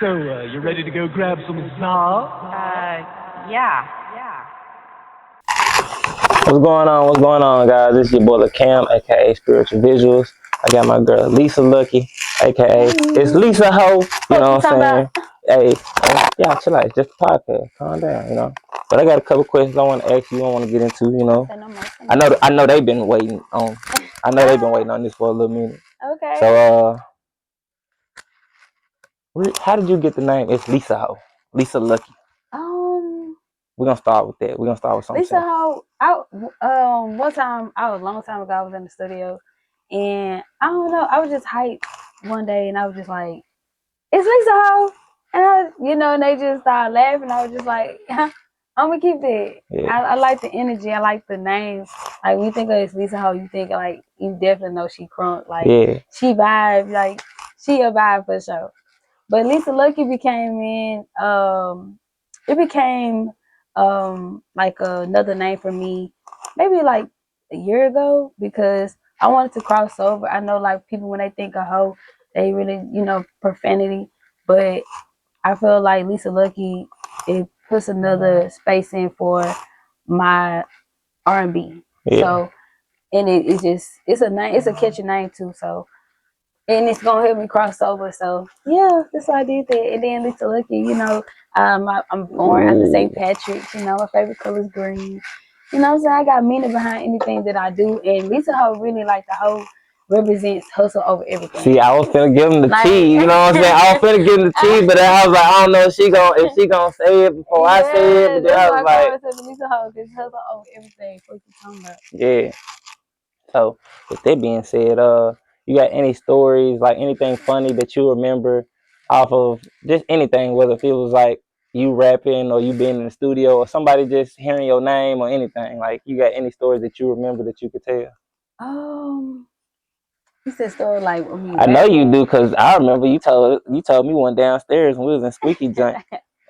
So, you ready to go grab some za? Yeah. What's going on? What's going on, guys? This is your boy Cam, aka Spiritual Visuals. I got my girl Lisa Lucky, aka it's Lisa Ho. You know what I'm saying? Hey, yeah, chill out. It's just a podcast. Calm down, you know. But I got a couple questions I want to ask you. I want to get into, you know. I know they've been waiting on. I know they've been waiting on this for a little minute. Okay. So, how did you get the name? It's Lisa Ho, Lisa Lucky. We're gonna start with that. We're gonna start with something. Lisa Ho, one time, a long time ago, I was in the studio, and I don't know, I was just hyped one day, and I was just like, "It's Lisa Ho," and they just started laughing. I was just like, "I'm gonna keep that." Yeah. I like the energy. I like the name. Like when you think of It's Lisa Ho, you think like you definitely know she crunk. Like she vibe, like she a vibe for sure. But Lisa Lucky became it became like another name for me maybe like a year ago because I wanted to cross over. I know like people when they think of hoe, they really, profanity, but I feel like Lisa Lucky, it puts another space in for my R&B. Yeah. So and it's a name, it's a catchy name too. So and it's gonna help me cross over. So yeah, that's why I did that. And then Lisa Lucky, I'm born after St. Patrick's. My favorite color is green. You know what I'm saying? I got meaning behind anything that I do. And Lisa Ho really like the whole represents hustle over everything. See, I was finna give him the cheese, you know what I'm saying? I was finna give him the cheese, but then I was like, I don't know if she gonna say it before I say it. But then I was like, Lisa Ho, because hustle over everything. What you talking about? Yeah. So with that being said, you got any stories, like anything funny that you remember off of just anything, whether it was like you rapping or you being in the studio or somebody just hearing your name or anything? Like you got any stories that you remember that you could tell? You said story like I know you do, cause I remember you told me one downstairs when we was in Squeaky Joint,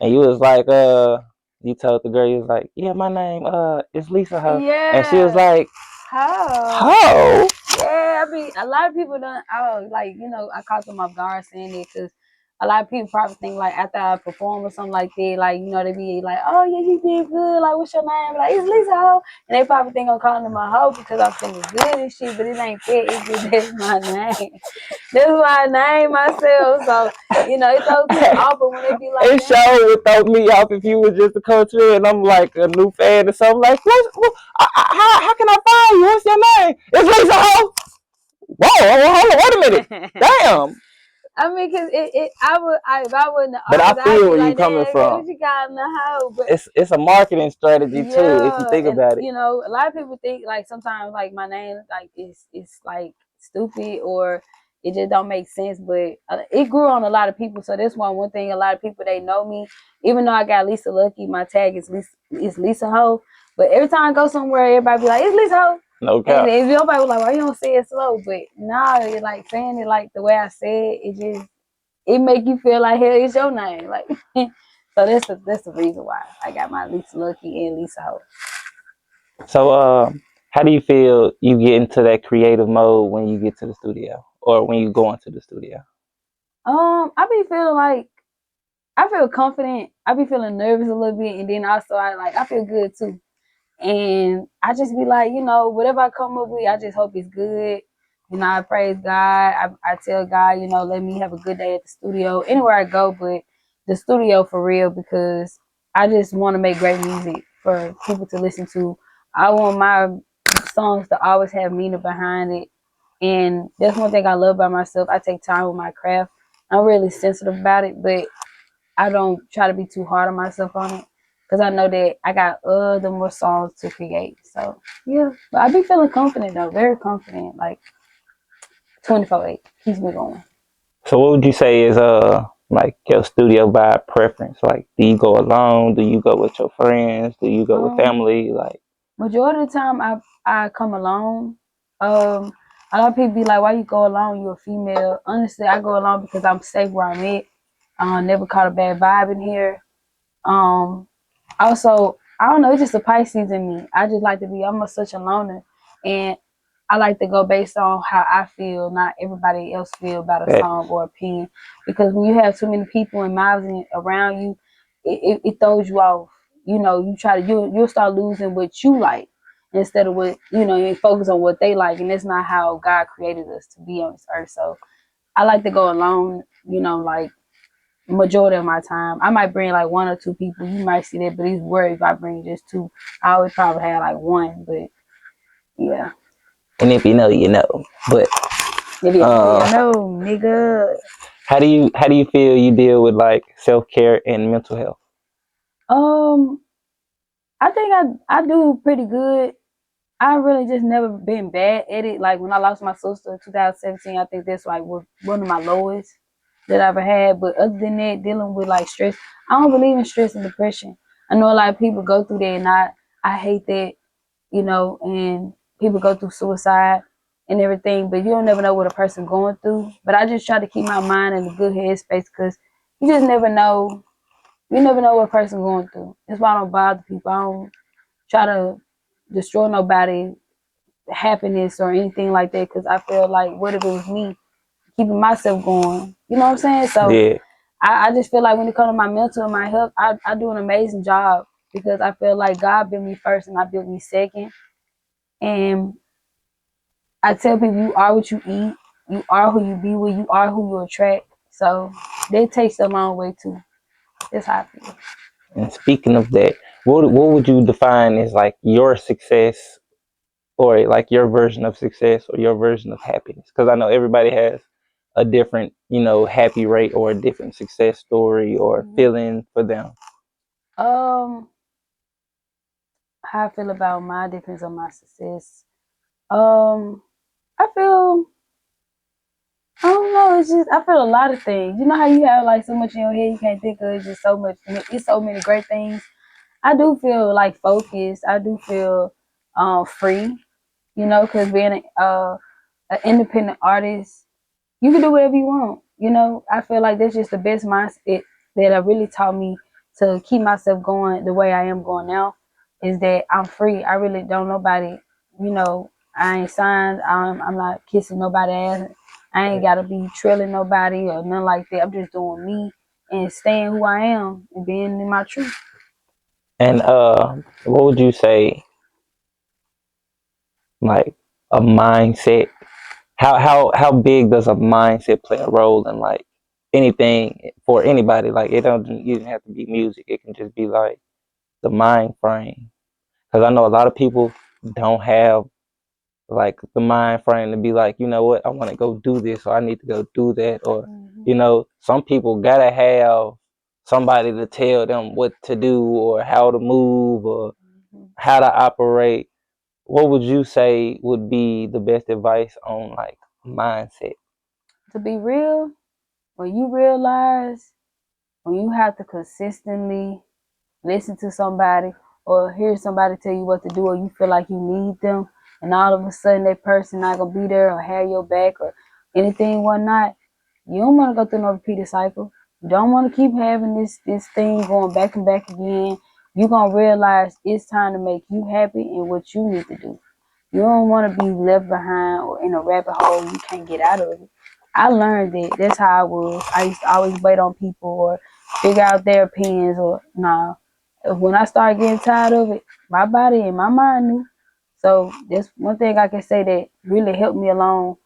and you was like, you told the girl, you was like, yeah, my name is Lisa Ho, and she was like, Ho. Yeah, I mean, a lot of people don't. I caught them off guard saying it because a lot of people probably think like after I perform or something like that, like they be like, "Oh yeah, you did good. Like, what's your name?" Like, it's Lisa Ho, and they probably think I'm calling them a hoe because I'm feeling good and shit. But it ain't that. It's just that's my name. That's my name myself. So it throws people off. But when they be like, it sure would throw me off if you was just a country and I'm like a new fan or something. Like, how can I find you? What's your name? It's Lisa Ho. Whoa, hold on, wait a minute. Damn. I mean, cause if I wouldn't. But I feel where you coming from. What you got in the hoe? But it's a marketing strategy too, if you think about it. A lot of people think like sometimes like my name like it's like stupid or it just don't make sense. But it grew on a lot of people, so that's one thing. A lot of people they know me, even though I got Lisa Lucky. My tag is Lisa Ho. But every time I go somewhere, everybody be like, "It's Lisa Ho." No cap. And nobody was like, "Why you don't say it slow?" But nah, like saying it like the way I said it make you feel like hell it's your name. Like so that's the reason why I got my Lisa Lucky and Lisa Ho. So how do you feel you get into that creative mode when you get to the studio or when you go into the studio? I be feeling like I feel confident. I be feeling nervous a little bit, and then also I feel good too. And I just be like, whatever I come up with, I just hope it's good. I praise God. I tell God, let me have a good day at the studio, anywhere I go, but the studio for real, because I just want to make great music for people to listen to. I want my songs to always have meaning behind it. And that's one thing I love about myself. I take time with my craft. I'm really sensitive about it, but I don't try to be too hard on myself on it because I know that I got other more songs to create. So yeah, but I be feeling confident though, very confident. Like 24/8 keeps me going. So what would you say is like your studio vibe preference? Like, do you go alone? Do you go with your friends? Do you go with family? Like, majority of the time, I come alone. A lot of people be like, "Why you go alone? You're a female." Honestly, I go alone because I'm safe where I'm at. Never caught a bad vibe in here. Also, I don't know, it's just a Pisces in me. I just like to be. I'm such a loner, and I like to go based on how I feel, not everybody else feel about a song or opinion. Because when you have too many people and mouths around you, it throws you off. You know, you'll start losing what you like instead of what you focus on what they like, and that's not how God created us to be on this earth. So I like to go alone. Like majority of my time, I might bring like one or two people. You might see that, but he's worried if I bring just two. I always probably have like one, but yeah. And if you know, you know. But nigga. How do you feel you deal with like self-care and mental health? I think I do pretty good. I really just never been bad at it. Like when I lost my sister in 2017, I think that's like was one of my lowest that I ever had. But other than that, dealing with like stress, I don't believe in stress and depression. I know a lot of people go through that, and I hate that, and people go through suicide and everything, but you don't never know what a person going through. But I just try to keep my mind in a good headspace because you just never know. You never know what a person going through. That's why I don't bother people. I don't try to destroy nobody happiness or anything like that because I feel like what if it was me keeping myself going? You know what I'm saying? So yeah. I just feel like when it comes to my mental and my health, I do an amazing job because I feel like God built me first and I built me second. And I tell people you are what you eat, you are who you be with, you are who you attract. So that takes a long way too. That's how I feel. And speaking of that, what would you define as like your success or like your version of success or your version of happiness? Because I know everybody has a different, happy rate or a different success story or feeling for them. How I feel about my depends on my success. I feel I don't know. It's just I feel a lot of things. You know how you have like so much in your head you can't think of. It's just so much. It's so many great things. I do feel like focused. I do feel free. Because being an independent artist, you can do whatever you want. I feel like that's just the best mindset that have really taught me to keep myself going the way I am going now. Is that I'm free. I really don't nobody. I ain't signed. I'm not kissing nobody ass. I ain't gotta be trilling nobody or nothing like that. I'm just doing me and staying who I am and being in my truth. And what would you say, like a mindset? How big does a mindset play a role in like anything for anybody? Like it don't you don't have to be music. It can just be like the mind frame. Because I know a lot of people don't have like the mind frame to be like, you know what, I want to go do this or I need to go do that, or some people gotta have somebody to tell them what to do or how to move or how to operate. What would you say would be the best advice on like mindset? To be real, when you realize when you have to consistently listen to somebody or hear somebody tell you what to do or you feel like you need them and all of a sudden that person not gonna be there or have your back or anything whatnot, you don't want to go through no repeated cycle. You don't want to keep having this thing going back and back again. You're gonna realize it's time to make you happy and what you need to do. You don't want to be left behind or in a rabbit hole you can't get out of it. I learned that. That's how I was. I used to always wait on people or figure out their opinions or nah. When I started getting tired of it, my body and my mind knew. So that's one thing I can say that really helped me along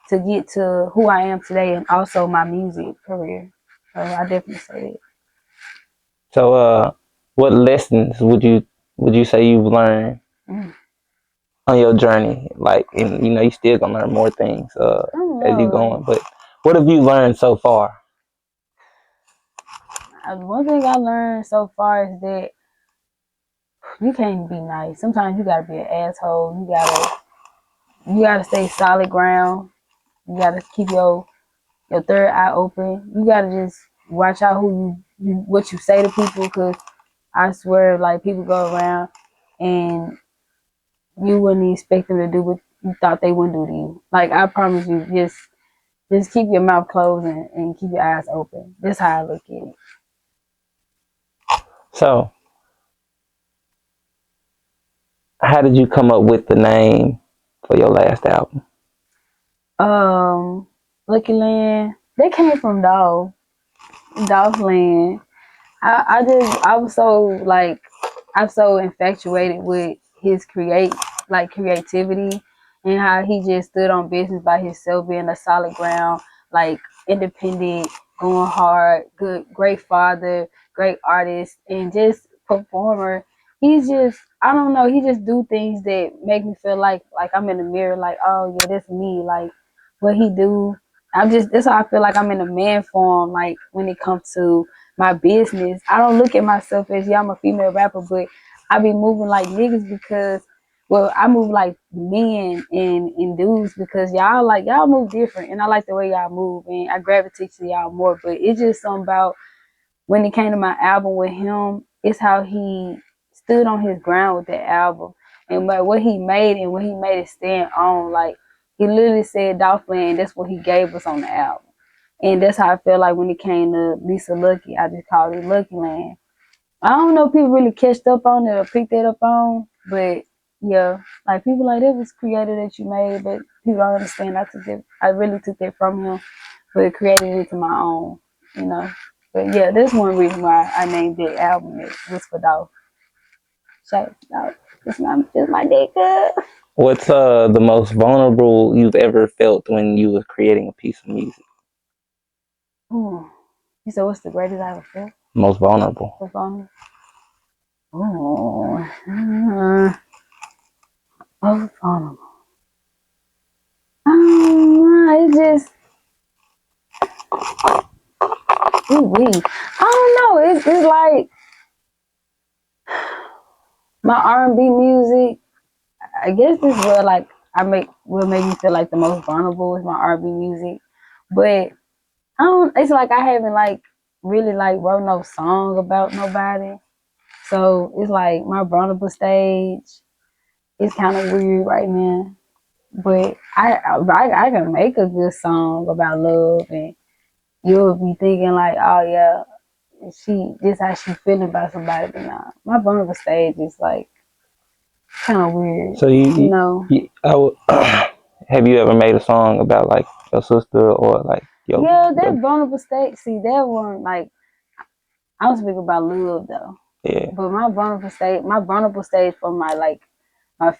to get to who I am today and also my music career. So I definitely say that. So what lessons would you say you've learned on your journey? Like, and you still gonna learn more things as you going, but what have you learned so far? One thing I learned so far is that you can't be nice. Sometimes you gotta be an asshole. You gotta stay solid ground. You gotta keep your third eye open. You gotta just watch out what you say to people, because I swear, like, people go around and you wouldn't expect them to do what you thought they wouldn't do to you. Like, I promise you, just keep your mouth closed and keep your eyes open. That's how I look at it. So how did you come up with the name for your last album? Lucky Land. They came from Dolph Land. I was so like, I'm so infatuated with his creativity and how he just stood on business by himself, being a solid ground, like independent, going hard, great father, great artist, and just performer. He's just, I don't know, he just do things that make me feel like I'm in the mirror, like, oh yeah, that's me, like what he do. That's how I feel like I'm in a man form, like when it comes to my business. I don't look at myself as, yeah, I'm a female rapper, but I be moving like niggas because, well, I move like men and dudes because y'all move different, and I like the way y'all move, and I gravitate to y'all more. But it's just something about when it came to my album with him, it's how he stood on his ground with that album and like what he made and what he made it stand on. Like he literally said Dolph Land, that's what he gave us on the album. And that's how I feel like when it came to Lisa Lucky, I just called it Lucky Land. I don't know if people really catched up on it or picked that up on, but yeah, like people like that was creative that you made, but people don't understand. I really took that from him, but created it to my own, you know. But yeah, that's one reason why I named that album it was for Dolph. Shout out, it's my nigga. What's the most vulnerable you've ever felt when you were creating a piece of music? Ooh. You said what's the greatest I ever felt? Most vulnerable. Most vulnerable. Oh, most vulnerable. It's just, I don't know. It's like my R&B music. I guess this is where like will make me feel like the most vulnerable is my R&B music. But I don't. It's like I haven't like really like wrote no song about nobody. So it's like my vulnerable stage is kind of weird right now. But I can make a good song about love, and you'll be thinking like, oh yeah, this how she feeling about somebody. But nah, my vulnerable stage is like kind of weird. So you know. Have you ever made a song about like your sister or like your? Yeah, that vulnerable stage. See, that one like I was speaking about love though. Yeah. But my vulnerable stage for my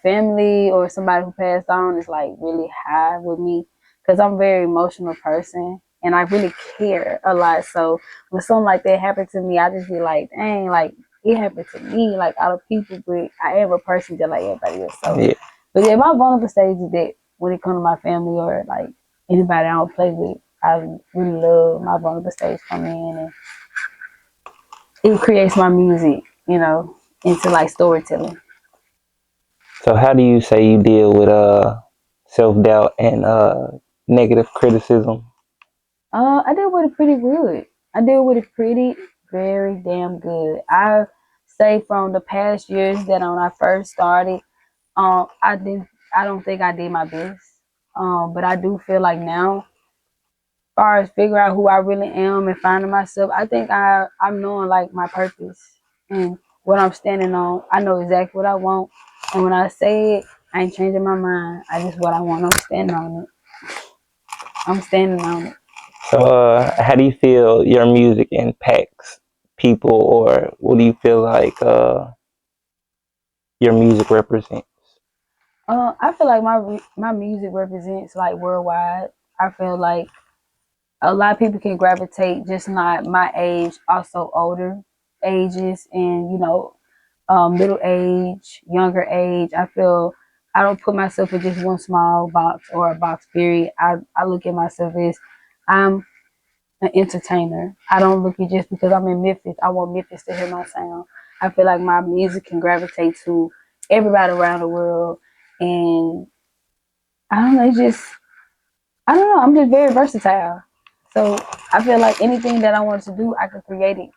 family or somebody who passed on is like really high with me because I'm a very emotional person and I really care a lot. So when something like that happened to me, I just be like, dang, like it happened to me, like out of people, but I am a person just like everybody else. So, yeah. But yeah, my vulnerable stage is that when it comes to my family or like anybody I don't play with, I really love my vulnerable stage come in and it creates my music, into like storytelling. So how do you say you deal with self-doubt and negative criticism? I deal with it pretty good. I deal with it very damn good. I say from the past years that when I first started, I don't think I did my best. But I do feel like now, as far as figure out who I really am and finding myself, I think I'm knowing like my purpose and what I'm standing on. I know exactly what I want, and when I say it, I ain't changing my mind. I just what I want. I'm standing on it. I'm standing on it. So how do you feel your music impacts people, or what do you feel like your music represents? I feel like my music represents like worldwide. I feel like a lot of people can gravitate, just not my age, also older ages, and middle age, younger age. I feel I don't put myself in just one small box or a box period. I look at myself as I'm an entertainer. I don't look at just because I'm in Memphis. I want Memphis to hear my sound. I feel like my music can gravitate to everybody around the world, and I don't know. I don't know. I'm just very versatile. So I feel like anything that I want to do, I can create it.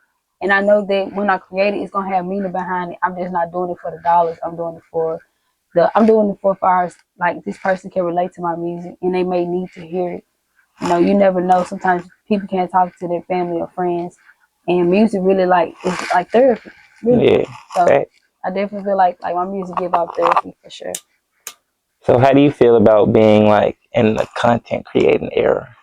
And I know that when I create it, it's gonna have meaning behind it. I'm just not doing it for the dollars. I'm doing it for far as like this person can relate to my music and they may need to hear it. You never know. Sometimes people can't talk to their family or friends. And music really it's like therapy. Really. Yeah. So I definitely feel like my music give out therapy for sure. So how do you feel about being like in the content creating era?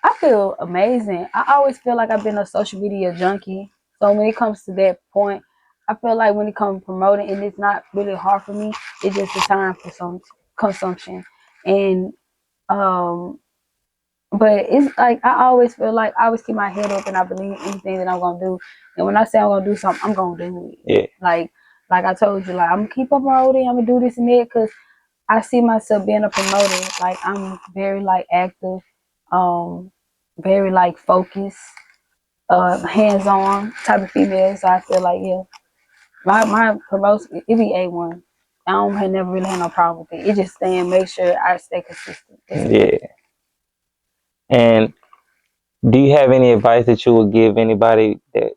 I feel amazing. I always feel like I've been a social media junkie. So when it comes to that point, I feel like when it comes to promoting, and it's not really hard for me. It's just the time for some consumption, and um, but it's like I always feel like I always keep my head up, and I believe anything that I'm gonna do. And when I say I'm gonna do something, I'm gonna do it. Yeah. Like I told you, like I'm gonna keep promoting. I'm gonna do this and that because I see myself being a promoter. Like I'm very like active, um, very like focused, hands on type of female. So I feel like yeah, my promotion it be A1. I don't have never really had no problem with it. It just staying make sure I stay consistent. That's it. Yeah. And do you have any advice that you would give anybody that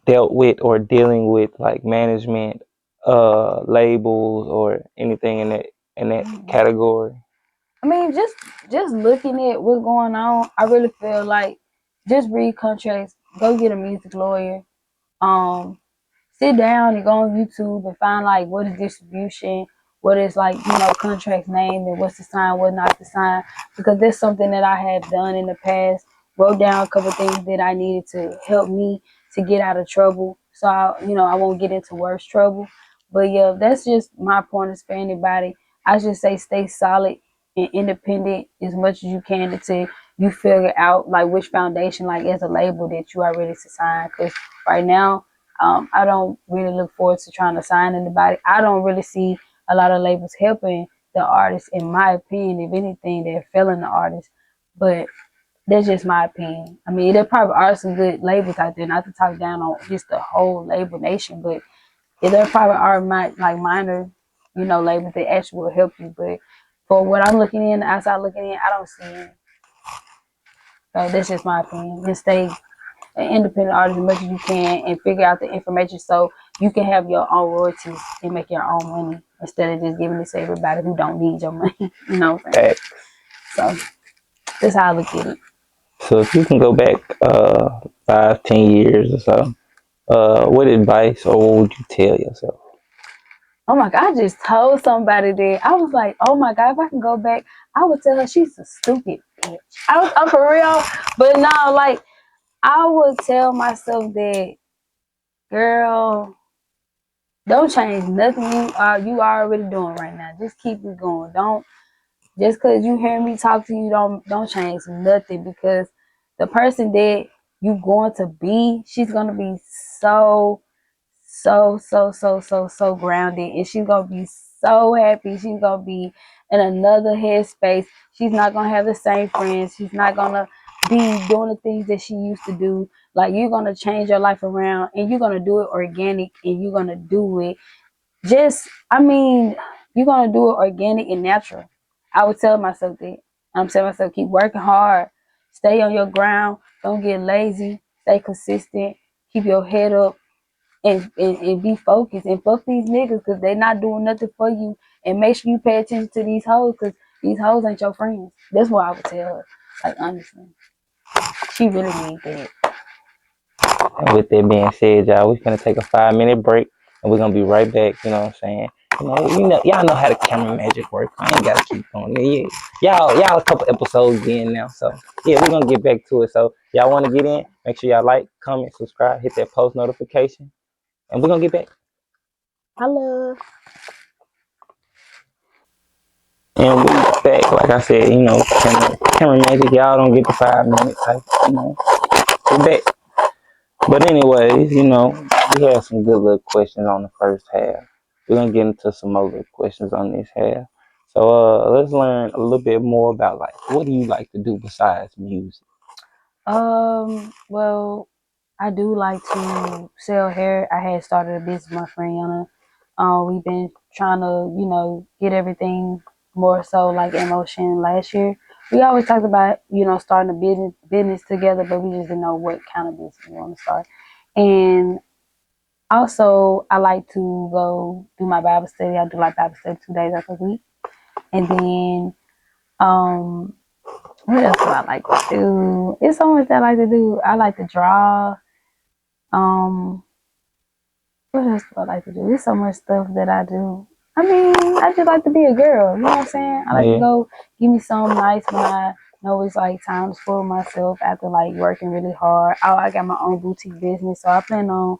dealt with or dealing with like management, labels or anything in that category? I mean, just looking at what's going on, I really feel like just read contracts, go get a music lawyer, um, sit down and go on YouTube and find like what is distribution, what is like contracts name and what's to sign, what not to sign, because that's something that I have done in the past. Wrote down a couple of things that I needed to help me to get out of trouble, so I won't get into worse trouble. But yeah, that's just my pointers for anybody. I just say stay solid and independent as much as you can until you figure out like which foundation like as a label that you are ready to sign. Because right now I don't really look forward to trying to sign anybody. I don't really see a lot of labels helping the artists, in my opinion. If anything, they're failing the artists. But that's just my opinion. I mean, there probably are some good labels out there, not to talk down on just the whole label nation, but there probably are minor, labels that actually will help you. But for what I'm looking in, the outside looking in, I don't see any. So that's just my opinion. Just stay an independent artist as much as you can and figure out the information so you can have your own royalties and make your own money instead of just giving it to everybody who don't need your money. You know what I'm saying? So that's how I look at it. So if you can go back 5, 10 years or so, what advice or what would you tell yourself? Oh my God, I just told somebody that. I was like, oh my God, if I can go back, I would tell her she's a stupid bitch. I'm for real. But no, like, I would tell myself that, girl, don't change nothing you are already doing right now. Just keep it going. Don't just because you hear me talk to you, don't change nothing, because the person that you going to be, she's gonna be so grounded, and she's gonna be so happy. She's gonna be in another headspace. She's not gonna have the same friends. She's not gonna be doing the things that she used to do. Like, you're gonna change your life around, and you're gonna do it organic, and you're gonna do it you're gonna do it organic and natural. I would tell myself that. I'm telling myself, keep working hard, stay on your ground, don't get lazy, stay consistent, keep your head up, and be focused, and fuck these niggas because they're not doing nothing for you. And make sure you pay attention to these hoes, because these hoes ain't your friends. That's what I would tell her. Like, honestly, she really needs that. And with that being said, y'all, we're gonna take a 5 minute break, and we're gonna be right back. You know what I'm saying? Y'all know how the camera magic works. I ain't gotta keep going. Yeah, y'all a couple episodes in now, so yeah, we're gonna get back to it. So y'all want to get in? Make sure y'all like, comment, subscribe, hit that post notification, and we're gonna get back. Hello. And we back, like I said, camera magic. Y'all don't get the 5 minutes, we back. But anyways, we had some good little questions on the first half. We're gonna get into some other questions on this half. So let's learn a little bit more about, like, what do you like to do besides music? Well, I do like to sell hair. I had started a business with my friend Yana. We've been trying to, get everything more so like in motion last year. We always talked about, starting a business together, but we just didn't know what kind of business we want to start. And also, I like to go do my Bible study. I do like Bible study 2 days out the week. And then, what else do I like to do? It's so much that I like to do. I like to draw. Um, what else do I like to do? There's so much stuff that I do. I mean, I just like to be a girl. You know what I'm saying? I like to go give me something nice when I know it's like time to spoil myself after like working really hard. I got my own boutique business, so I plan on,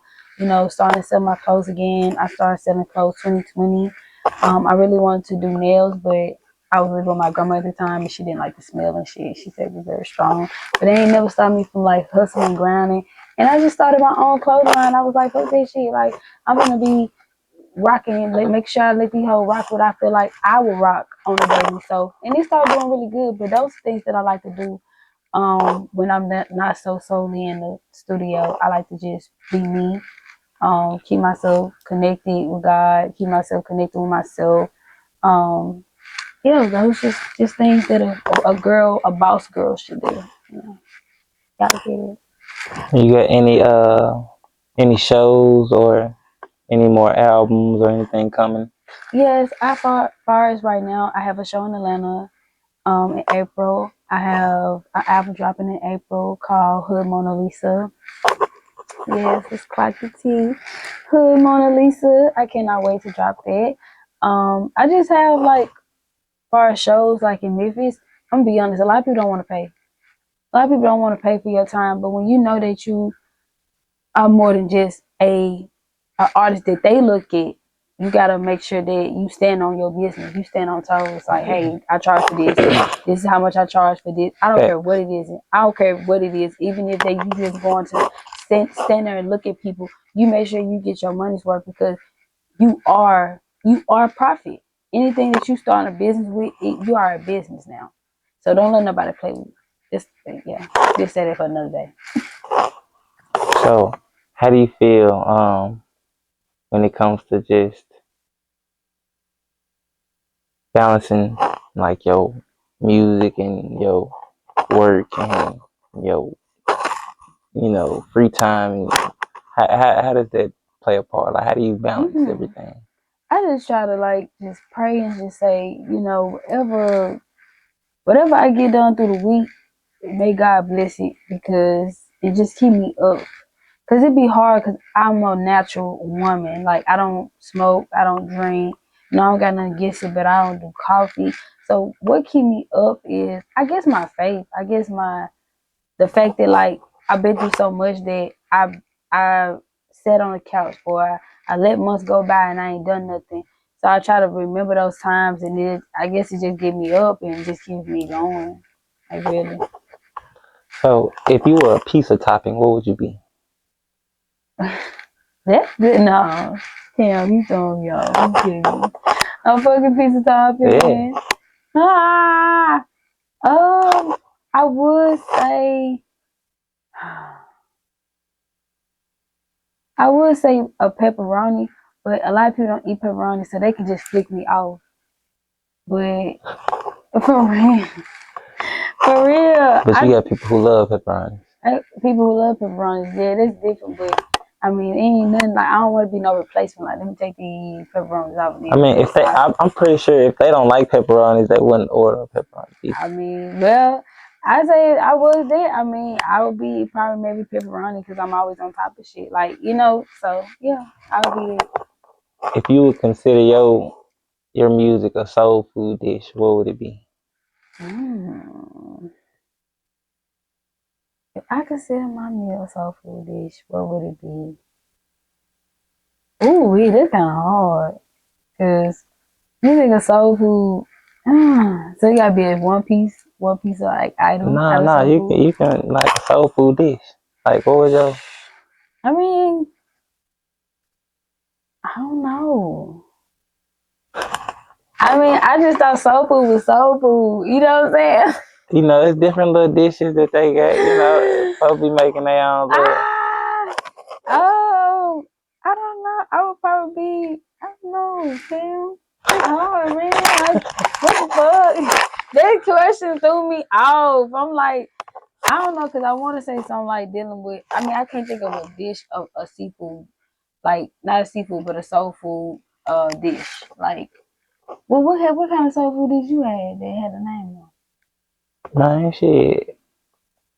starting to sell my clothes again. I started selling clothes 2020. I really wanted to do nails, but I was living with my grandma at the time, and she didn't like the smell and shit. She said it was very strong, but they ain't never stopped me from like hustling, grinding. And I just started my own clothing line. I was like, fuck this shit. Like, I'm gonna be rocking, make sure I let these hoes rock what I feel like I will rock on the daily. So, and it started doing really good. But those things that I like to do, when I'm not so solely in the studio, I like to just be me. Keep myself connected with God. Keep myself connected with myself. Um, yeah, those just things that a boss girl should do. Gotta get it. You got any shows or any more albums or anything coming? Yes, far as right now, I have a show in Atlanta. In April, I have an album dropping in April called Hood Mona Lisa. Yes, it's Clock the T. Hood Mona Lisa. I cannot wait to drop that. I just have like far as shows like in Memphis. I'm gonna be honest. A lot of people don't want to pay. A lot of people don't want to pay for your time. But when you know that you are more than just a artist that they look at, you gotta make sure that you stand on your business. You stand on toes. Like, hey, I charge for this. This is how much I charge for this. I don't care what it is. I don't care what it is. Even if you just going to stand there and look at people, you make sure you get your money's worth because you are profit. Anything that you start a business with, you are a business now. So don't let nobody play with you. Just say that for another day. So, how do you feel when it comes to just balancing like your music and your work and your free time? How does that play a part? Like, how do you balance everything? I just try to like just pray and just say, whatever I get done through the week, may God bless it because it just keep me up. Cause it'd be hard because I'm a natural woman. Like I don't smoke, I don't drink, I don't got nothing against it, but I don't do coffee. So what keep me up is I guess my faith. I guess the fact that like I've been through so much that I sat on the couch or I let months go by and I ain't done nothing. So I try to remember those times and I guess it just get me up and just keeps me going. Like really. So if you were a pizza topping, what would you be? That's good. No. Damn, you throwing me off. I'm kidding. I'm fucking pizza topping. Yeah. I would say a pepperoni, but a lot of people don't eat pepperoni, so they can just flick me off. But for real, But you got people who love pepperoni. People who love pepperonis, yeah, that's different. But I mean, ain't nothing like I don't want to be no replacement. Like, let me take the pepperonis off. I mean, if they, I'm pretty sure if they don't like pepperonis, they wouldn't order pepperoni pizza. I mean, well, I say I was there. I mean, I would be probably maybe pepperoni because I'm always on top of shit. Like, so yeah, I would be. If you would consider your music a soul food dish, what would it be? If I consider my meal a soul food dish, what would it be? Ooh, that's kind of hard. Cause you think of soul food, so you gotta be a one piece of like item. No, you can like a soul food dish. Like what was your? I mean, I don't know. I mean, I just thought soul food was soul food. You know what I'm saying? There's different little dishes that they got. Folks be making their own. Oh, I don't know. I would probably be. I don't know, Sam. It's hard, man. Like, what the fuck? That question threw me off. I'm like, I don't know, because I want to say something like dealing with. I mean, I can't think of a dish of a seafood, like not a seafood, but a soul food dish. Like, well, what kind of soul food did you have that had a name on? Man, shit.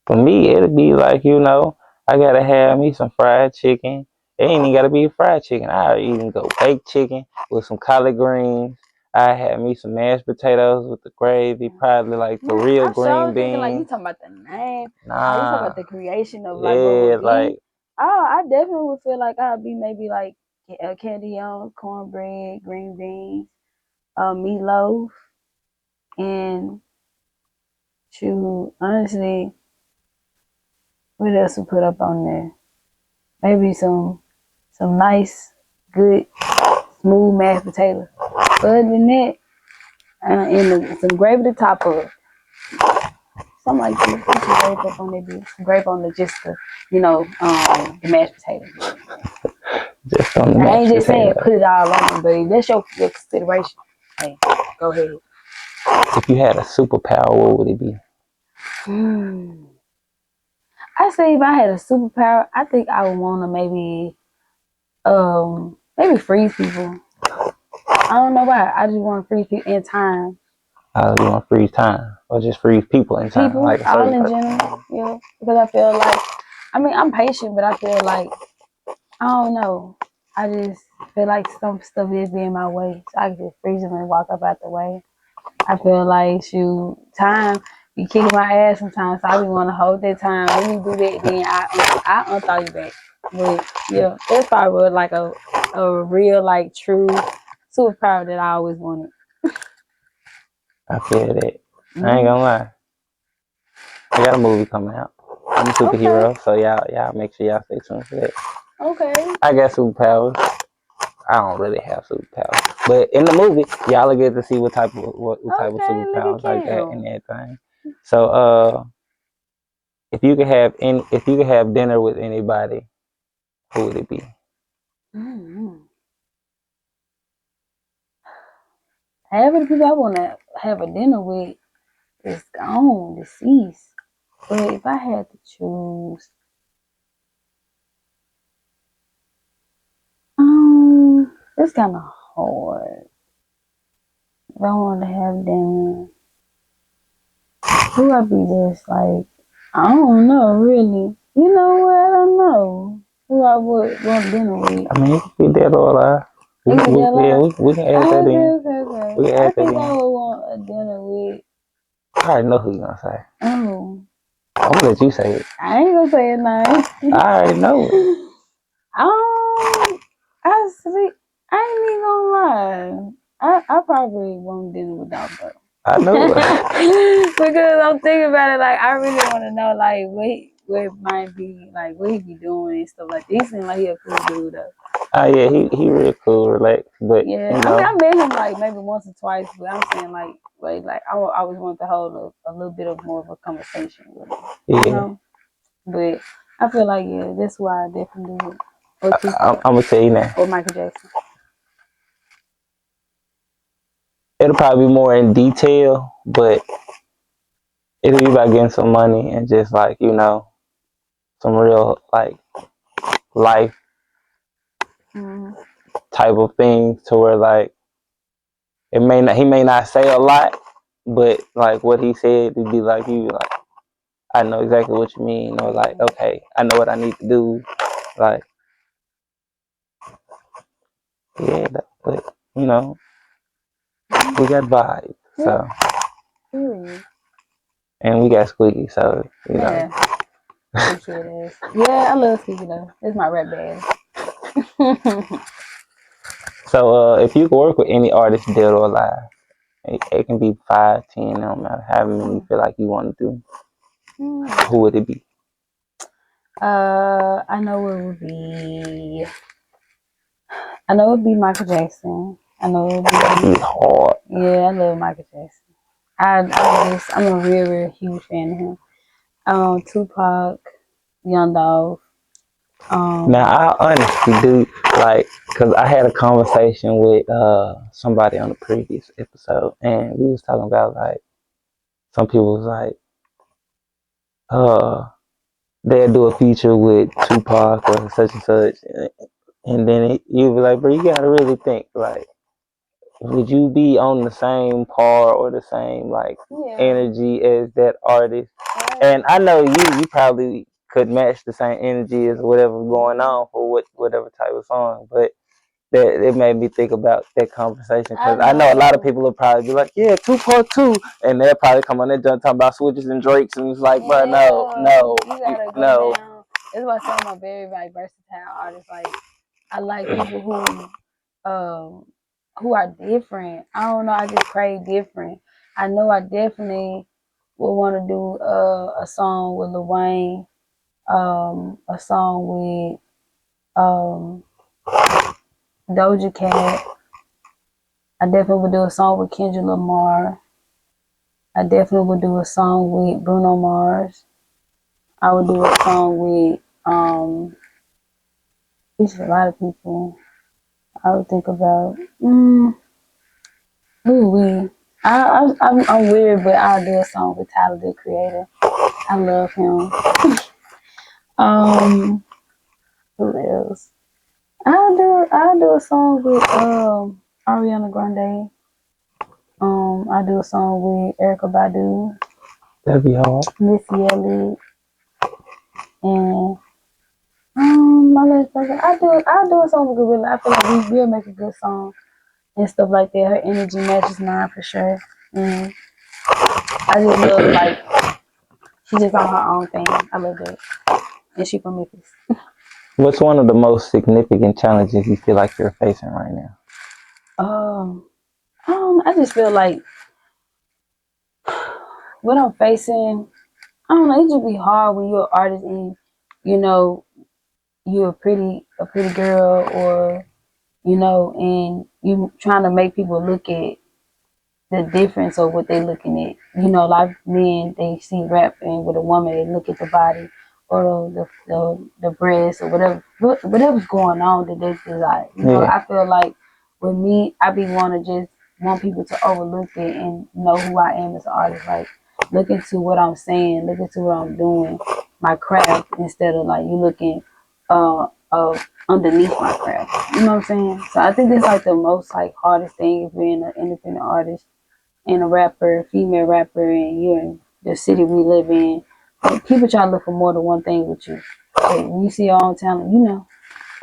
For me, it'd be like I gotta have me some fried chicken. It ain't even gotta be fried chicken. I even go baked chicken with some collard greens. I had me some mashed potatoes with the gravy, probably like the real I'm green thinking like you beans. talking about the name. Oh, you talking Nah, about the creation of like what yeah, would be. like Oh, I definitely would feel like I'd be maybe like candy yam, cornbread, green beans, meatloaf, and shoot, honestly, what else to put up on there? Maybe some nice, good, smooth mashed potatoes. Other than that, and some gravy to top of it. Something like this. Put some gravy up on that bitch. Some gravy on the just the, the mashed potatoes. just on the I mashed ain't just saying potato. put it all on, but if that's your consideration, hey, go ahead. If you had a superpower, what would it be? I say if I had a superpower, I think I would want to maybe freeze people. I don't know why. I just want to freeze people in time. You want to freeze time, or just freeze people in time, People, like a all certain in person? general, yeah. Because I feel like, I'm patient, but I feel like, I don't know. I just feel like some stuff is being my way. So I can just freeze them and walk up out the way. I feel like, time be kicking my ass sometimes. So I be want to hold that time. Let me do that, then I unthaw you back. But yeah, that's probably like a real, like, true superpower that I always wanted. I feel that. I ain't gonna lie. I got a movie coming out. I'm a superhero, so y'all make sure y'all stay tuned for that. Okay. I got superpowers. I don't really have superpowers, but in the movie, y'all will get to see what type of superpowers I got and everything. So, if you could have dinner with anybody, who would it be? Mm-hmm. Half of the people I want to have a dinner with is gone, deceased. But if I had to choose, it's kind of hard. If I want to have dinner, who I be just like, I don't know, really. You know what? I don't know who I would want dinner with. I mean, you could be dead or alive. We can add that in. Okay. We can I add that think in. I would want a dinner with. I already know who you're gonna say. Oh, I'm gonna let you say it. I ain't gonna say a name. I already know it. I see. I ain't even gonna lie. I probably won't dinner with Doggo. I know it. Because I'm thinking about it, like I really want to know, like what it might be, like what he be doing and stuff like that. He seems like he a cool dude though. Oh yeah, he real cool, relaxed, but Yeah, you know, I met him like maybe once or twice, but I'm saying like, I always want to hold a little bit of more of a conversation with him, yeah. you know. But I feel like that's why I definitely would. Or I'm gonna tell you now. Or Michael Jackson. It'll probably be more in detail, but it'll be about getting some money and just like some real like life type of things to where like he may not say a lot, but like what he said it'd be like I know exactly what you mean, or like okay, I know what I need to do, like yeah, but we got vibes, so and we got Squeaky, so you know. Yeah, I love Squeaky though. It's my rap band. So if you could work with any artist, dead or alive, it can be 5, 10, no matter how many you feel like you want to do. Who would it be? I know it would be. I know it would be Michael Jackson. I know it would be hard. Yeah, I love Michael Jackson. I'm a real huge fan of him. Tupac, Young Dolph. Now I honestly do because I had a conversation with somebody on the previous episode, and we was talking about like some people was like they'll do a feature with Tupac or such and such, and then you be like, bro, you gotta really think like, would you be on the same par or the same like energy as that artist? And I know you probably could match the same energy as whatever's going on for whatever type of song. But that it made me think about that conversation because I know a lot of people will probably be like, yeah, 2.2, and they'll probably come on there talking about switches and Drakes, and it's like, bro, no. You gotta go down. That's why some are very like versatile artists. Like I like people who are different. I don't know. I just crave different. I know I definitely would want to do a song with Lil Wayne, a song with Doja Cat. I definitely would do a song with Kendrick Lamar. I definitely would do a song with Bruno Mars. I would do a song with there's a lot of people I would think about. I'm weird, but I'll do a song with Tyler the Creator. I love him. Who else? I'll do a song with Ariana Grande. I'll do a song with Erykah Badu. That'd be hard. Missy Elliott. And my last person, I'll do a song with Gorilla. I feel like we'll make a good song and stuff like that. Her energy matches mine for sure. And I just love like she's just on her own thing. I love that. And she from Memphis. What's one of the most significant challenges you feel like you're facing right now? I just feel like what I'm facing, I don't know, it just be hard when you're an artist and you know you're a pretty girl, or you know, and you trying to make people look at the difference of what they looking at. You know, like men, they see rapping with a woman, they look at the body or the breast or whatever's going on that they desire. You know, I feel like with me, I be want people to overlook it and know who I am as an artist. Like look into what I'm saying, look into what I'm doing, my craft, instead of like you looking underneath my craft. You know what I'm saying? So I think that's like the most like hardest thing of being an independent artist and a rapper, female rapper, and you're in the city we live in. Like, people try to look for more than one thing with you. So when you see your own talent, you know.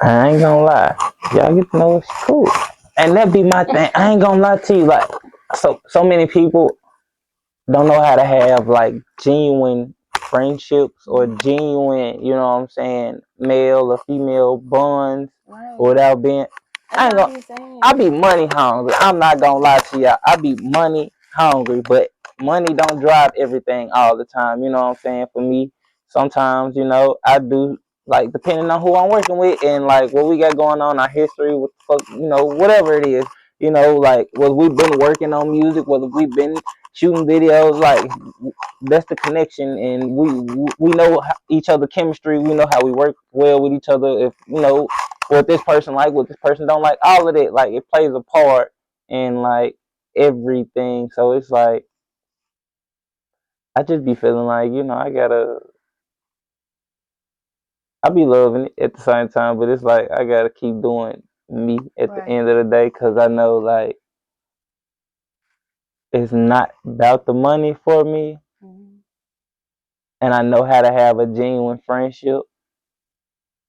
I ain't gonna lie, y'all get to know it's cool, and that be my thing. I ain't gonna lie to you, like so many people don't know how to have like genuine friendships or genuine, you know what I'm saying, male or female bonds without being. I be money hungry. I'm not gonna lie to y'all. I be money hungry, but money don't drive everything all the time. You know what I'm saying? For me, sometimes, you know, I do like depending on who I'm working with and like what we got going on, our history, what the fuck, you know, whatever it is. You know, like whether we've been working on music, whether we've been shooting videos, like that's the connection, and we know each other chemistry. We know how we work well with each other. If you know what this person like, what this person don't like, all of that, like it plays a part in like everything. So it's like I just be feeling like, you know, I be loving it at the same time, but it's like I gotta keep doing me at the end of the day, because I know like it's not about the money for me, and I know how to have a genuine friendship,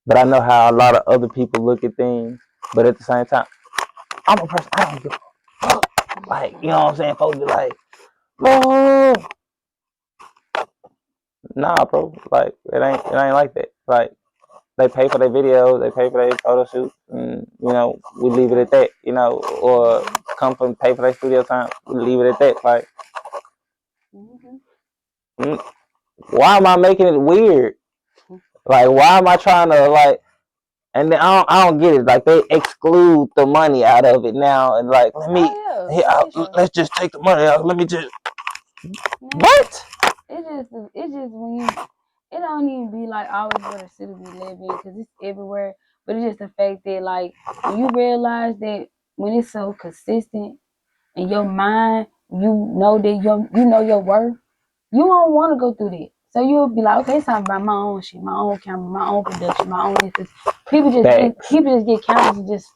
but I know how a lot of other people look at things. But at the same time, I'm a person, I don't give a fuck. Like, you know what I'm saying? Folks be like, oh, nah, bro. Like, it ain't like that. Like, they pay for their videos, they pay for their photo shoots, and, you know, we leave it at that, you know, or come from pay for their studio time, we leave it at that. Like, why am I making it weird? Like, why am I trying to, like, and then I don't get it. Like, they exclude the money out of it now, and like, let's just take the money out. Let me just what? It's just when you, it don't even be like always where the city we live in, because it's everywhere. But it's just the fact that like when you realize that when it's so consistent in your mind, you know that you know your worth. You don't want to go through that. So you'll be like, okay, it's time to buy my own shit, my own camera, my own production, my own this. People just get cameras and just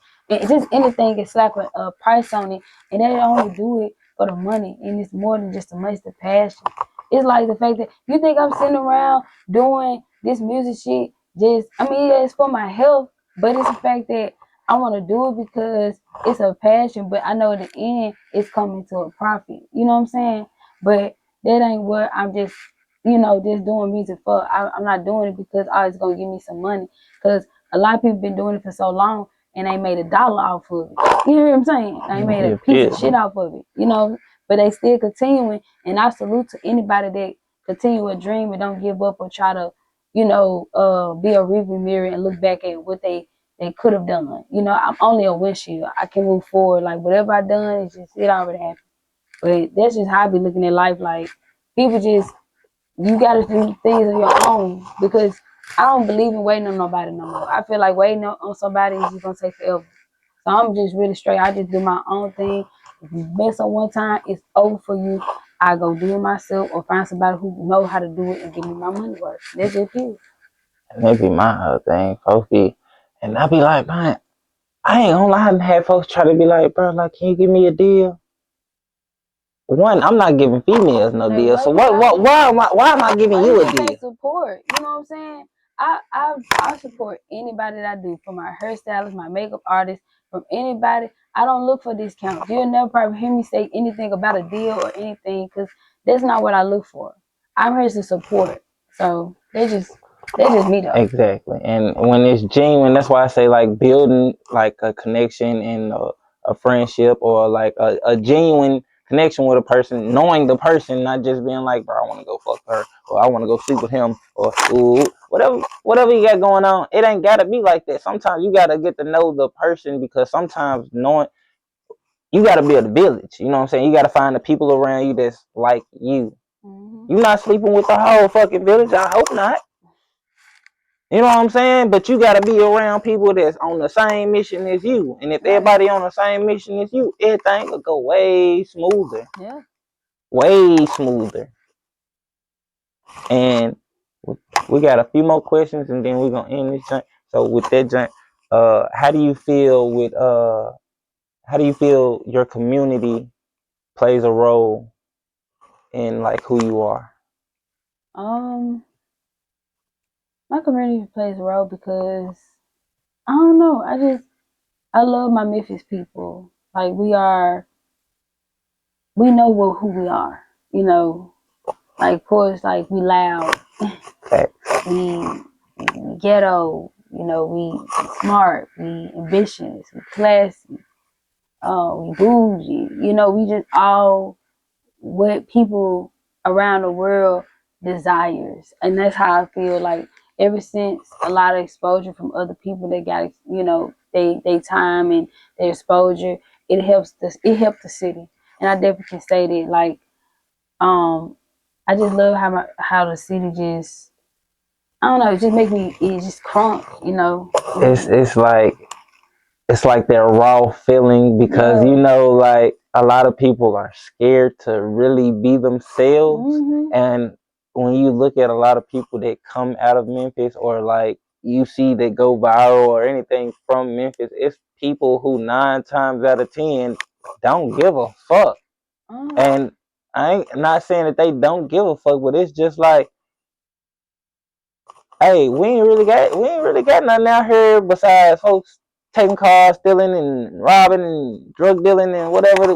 anything get slap a price on it, and they only do it for the money, and it's more than just the money, it's the passion. It's like the fact that you think I'm sitting around doing this music shit just, I mean, yeah, it's for my health, but it's the fact that I want to do it because it's a passion, but I know at the end it's coming to a profit. You know what I'm saying? But that ain't what I'm just, just doing music for. I'm not doing it because oh, it's going to give me some money. Because a lot of people been doing it for so long and they made $1 off of it. You know what I'm saying? They made a piece of shit off of it, but they still continuing. And I salute to anybody that continue a dream and don't give up or try to, be a rearview mirror and look back at what they could have done. I'm only a windshield. I can move forward. Like whatever I done, it already happened. But that's just how I be looking at life. Like people you gotta do things on your own because I don't believe in waiting on nobody no more. I feel like waiting on somebody is just gonna take forever. So I'm just really straight. I just do my own thing. If you mess up one time, it's over for you. I go do it myself or find somebody who know how to do it and give me my money worth. That's just it. And that be my other thing. Folks and I be like, man, I ain't gonna lie, I had folks try to be like, bro, like, can you give me a deal? One, I'm not giving females no deal. So why am I giving you a deal? Support, you know what I'm saying? I support anybody that I do, from my hairstylist, my makeup artist, from anybody. I don't look for discounts. You'll never probably hear me say anything about a deal or anything because that's not what I look for. I'm here to support. So that's just me though. Exactly. And when it's genuine, that's why I say like building like a connection and a friendship or like a genuine connection with a person, knowing the person, not just being like, bro, I want to go fuck her or I want to go sleep with him or ooh, whatever you got going on. It ain't gotta be like that. Sometimes you gotta get to know the person because sometimes you gotta build a village. You know what I'm saying? You gotta find the people around you that's like you. You're not sleeping with the whole fucking village. I hope not. You know what I'm saying? But you gotta be around people that's on the same mission as you. And if everybody on the same mission as you, everything will go way smoother. Yeah. Way smoother. And we got a few more questions and then we're gonna end this joint. So with that joint, how do you feel your community plays a role in like who you are? My community plays a role because I don't know. I love my Memphis people. Like we know who we are. Like of course, like we loud, we ghetto. We smart, we ambitious, we classy, we bougie. We just all what people around the world desires, and that's how I feel. Like ever since a lot of exposure from other people that got they time and their exposure, it helped the city, and I definitely can say that. Like I just love how the city just, I don't know, it just make me, it just crunk. It's like that raw feeling because like a lot of people are scared to really be themselves. And when you look at a lot of people that come out of Memphis or like you see that go viral or anything from Memphis, it's people who 9 times out of 10 don't give a fuck. And I ain't not saying that they don't give a fuck, but it's just like, hey, we ain't really got nothing out here besides folks taking cars, stealing and robbing and drug dealing and whatever.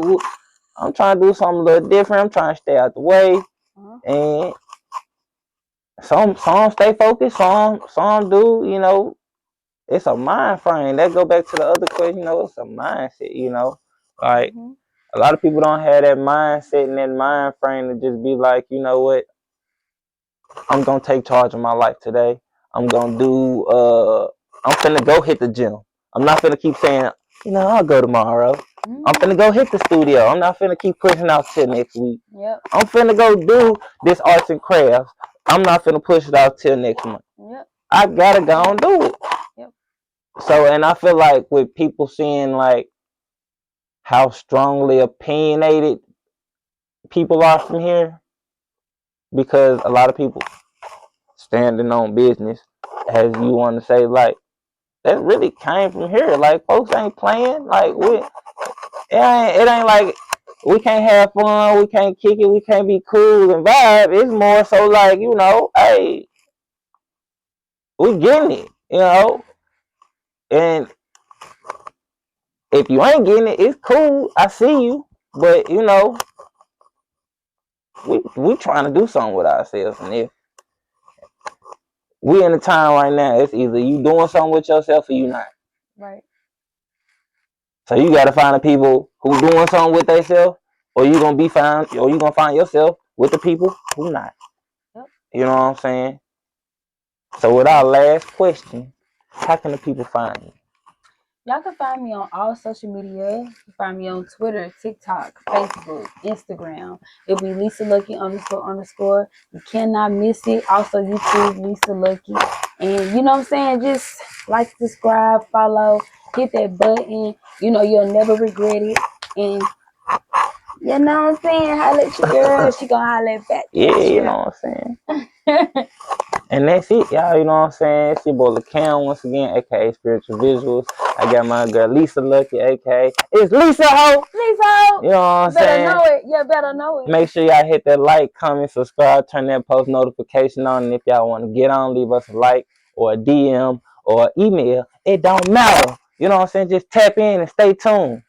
I'm trying to do something a little different. I'm trying to stay out the way. And some stay focused, some do, it's a mind frame. That go back to the other question, it's a mindset, like a lot of people don't have that mindset and that mind frame to just be like, you know what, I'm gonna take charge of my life today. I'm gonna I'm finna go hit the gym. I'm not finna keep saying, I'll go tomorrow. I'm finna go hit the studio. I'm not finna keep pushing out till next week. I'm finna go do this arts and crafts. I'm not finna push it out till next month. I gotta go and do it. So, and I feel like with people seeing like how strongly opinionated people are from here, because a lot of people standing on business, as you want to say, like that really came from here. Like folks ain't playing. Like it ain't like we can't have fun, we can't kick it, we can't be cool and vibe. It's more so like, hey, We getting it, you know. And if you ain't getting it, it's cool. I see you, but you know, we trying to do something with ourselves, and if we in a time right now, it's either you doing something with yourself or you not. Right. So you gotta find the people who doing something with themselves, or you gonna find yourself with the people who not. Yep. You know what I'm saying? So with our last question, how can the people find you? Y'all can find me on all social media. You can find me on Twitter, TikTok, Facebook, Instagram. It'll be Lisa Lucky __. You cannot miss it. Also YouTube, Lisa Lucky. And you know what I'm saying? Just like, subscribe, follow, hit that button. You know you'll never regret it. And you know what I'm saying? Holla at your girl, she gonna holla back. Yeah, you know what I'm saying? And that's it, y'all. You know what I'm saying? It's your boy LaCam once again, aka Spiritual Visuals. I got my girl Lisa Lucky, aka it's Lisa Ho. Lisa Ho. You know what I'm saying? Better know it. You better know it. Make sure y'all hit that like, comment, subscribe, turn that post notification on. And if y'all want to get on, leave us a like or a DM or email. It don't matter. You know what I'm saying? Just tap in and stay tuned.